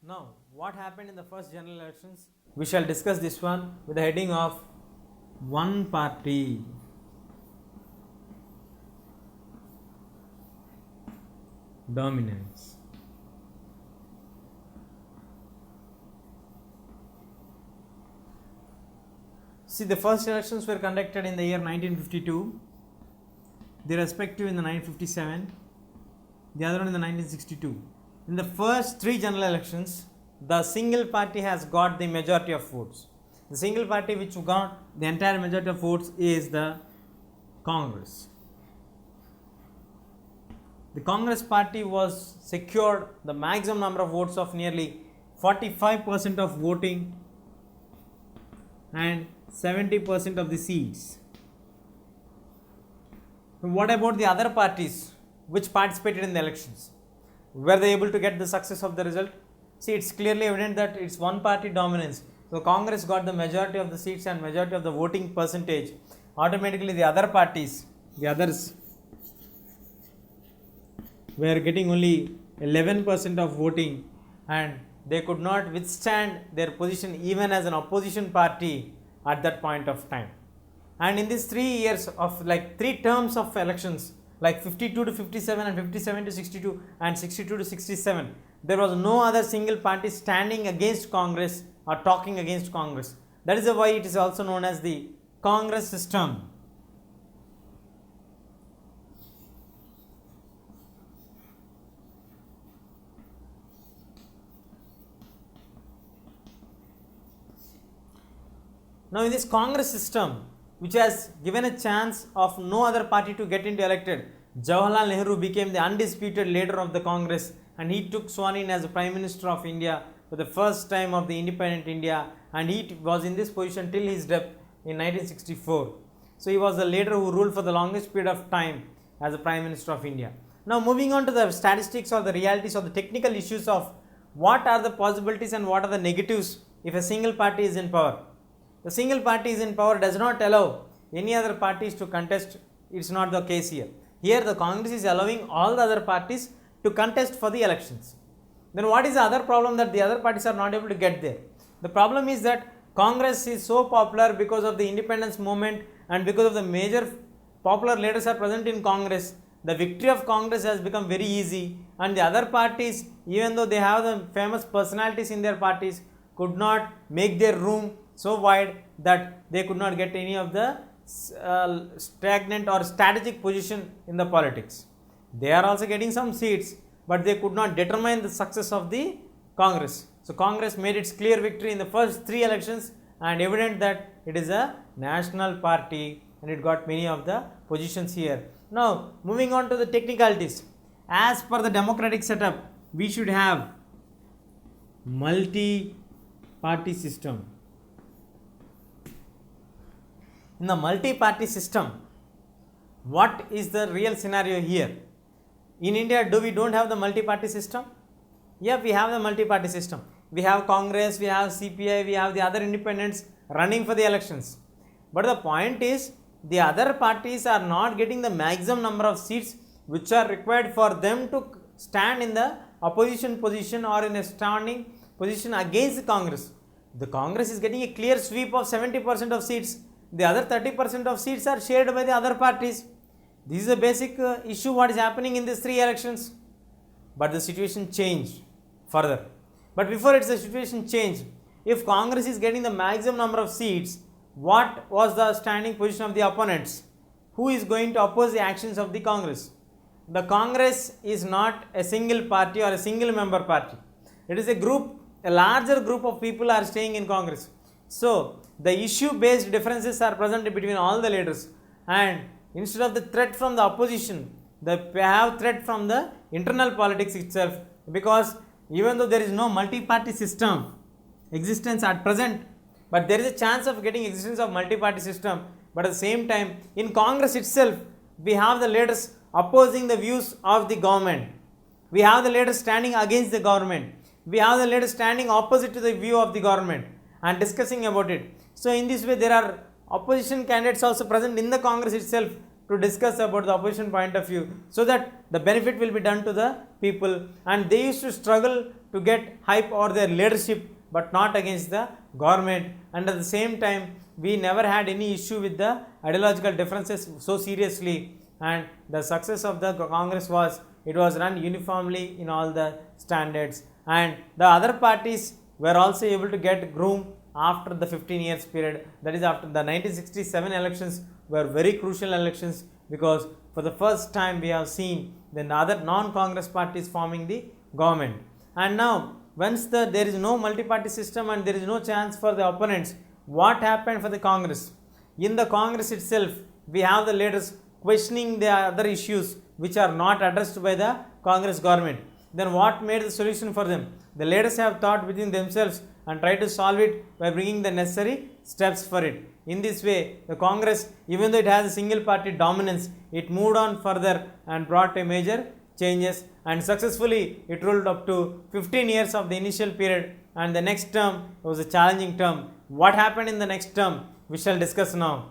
Now, what happened in the first general elections? We shall discuss this one with the heading of one party dominance. See, the first elections were conducted in the year 1952, the respective in the 1957, the other one in the 1962. In the first three general elections, the single party has got the majority of votes. The single party which got the entire majority of votes is the Congress. The Congress party was secured the maximum number of votes of nearly 45% of voting and 70% of the seats. What about the other parties which participated in the elections? Were they able to get the success of the result? See, it's clearly evident that it's one party dominance. So Congress got the majority of the seats and majority of the voting percentage. Automatically the other parties, the others were getting only 11% of voting, and they could not withstand their position even as an opposition party at that point of time. And in these 3 years of like 3 terms of elections, like 52 to 57 and 57 to 62 and 62 to 67, there was no other single party standing against Congress or talking against Congress. That is why it is also known as the Congress system. Now, in this Congress system, which has given a chance of no other party to get into elected, Jawaharlal Nehru became the undisputed leader of the Congress, and he took sworn in as the Prime Minister of India for the first time of the independent India, and he was in this position till his death in 1964. So he was the leader who ruled for the longest period of time as the Prime Minister of India. Now, moving on to the statistics or the realities or the technical issues of what are the possibilities and what are the negatives if a single party is in power. The single party is in power does not allow any other parties to contest. It's not the case here. Here the Congress is allowing all the other parties to contest for the elections. Then what is the other problem that the other parties are not able to get there? The problem is that Congress is so popular because of the independence movement and because of the major popular leaders are present in Congress. The victory of Congress has become very easy, and the other parties, even though they have the famous personalities in their parties, could not make their room so wide that they could not get any of the stagnant or strategic position in the politics. They are also getting some seats, but they could not determine the success of the Congress. So Congress made its clear victory in the first 3 elections, and evident that it is a national party and it got many of the positions here. Now, moving on to the technicalities. As per the democratic setup, we should have multi-party system. In the multi-party system, what is the real scenario here? In India, we don't have the multi-party system? Yeah, we have the multi-party system. We have Congress, we have CPI, we have the other independents running for the elections. But the point is, the other parties are not getting the maximum number of seats which are required for them to stand in the opposition position or in a standing position against the Congress. The Congress is getting a clear sweep of 70% of seats. The other 30% of seats are shared by the other parties. This is a basic issue what is happening in these 3 elections. But the situation changed further. But before the situation changed, if Congress is getting the maximum number of seats, what was the standing position of the opponents? Who is going to oppose the actions of the Congress? The Congress is not a single party or a single member party. It is a group, a larger group of people are staying in Congress. So, the issue based differences are present between all the leaders, and instead of the threat from the opposition, they have threat from the internal politics itself, because even though there is no multi-party system existence at present, but there is a chance of getting existence of multi-party system. But at the same time, in Congress itself, we have the leaders opposing the views of the government. We have the leaders standing against the government. We have the leaders standing opposite to the view of the government and discussing about it. So in this way, there are opposition candidates also present in the Congress itself, to discuss about the opposition point of view, so that the benefit will be done to the people. And they used to struggle to get hype over their leadership, but not against the government. And at the same time, we never had any issue with the ideological differences so seriously. And the success of the Congress was, it was run uniformly in all the standards, and the other parties were also able to get groom after the 15 years period. That is, after the 1967 elections were very crucial elections, because for the first time we have seen the other non-Congress parties forming the government. And now once there is no multi-party system and there is no chance for the opponents, what happened for the Congress? In the Congress itself, we have the leaders questioning the other issues which are not addressed by the Congress government. Then what made the solution for them? The leaders have thought within themselves and tried to solve it by bringing the necessary steps for it. In this way, the Congress, even though it has a single party dominance, it moved on further and brought a major changes, and successfully it ruled up to 15 years of the initial period, and the next term was a challenging term. What happened in the next term? We shall discuss now.